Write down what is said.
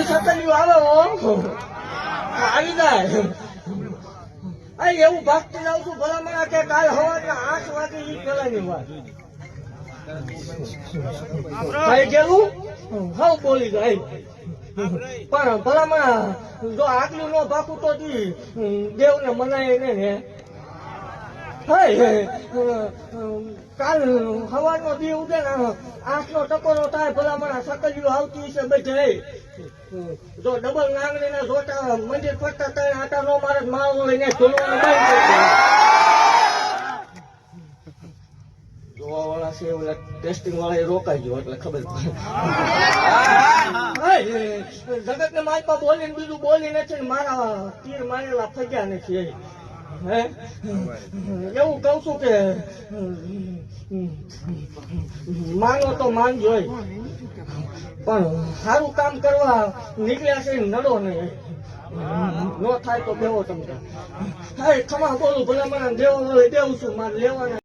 સકલ્યું આવે આવી જાય એવું ભાગતી જાઉં છું ભલામણા કે કાલ સવારના 8 વાગે ઈ પેલાની વાત થઈ ગયેલું હવ બોલી જાય પણ ભલામણા જો આટલું નો ભાગું તો દેવને મનાય ને કાલ સવારનો દી ઉગે ને 8નો ટકોરો થાય ભલામણા સકલિયું આવતી છે બધે જો ડબલ નાંગણી ના જોટા મંદિર ફરતા 3 આટા નો મારે માળો લઈને ઝૂલવાનું જોવા વાળા છે ઓલા ટેસ્ટિંગ વાળા રોકાઈ ગયો એટલે ખબર જગત ને માલપા બોલીને બીજું બોલી નથી ને મારા તીર મારેલા ફગ્યા નથી એવું કઉ છું કે માનો તો માનજો પણ સારું કામ કરવા નીકળ્યા છે નડો નહીં નો થાય તો બેવો તમને ખમા બોલું ભલે મને દેવા વાળે દેવું છું મારે લેવાના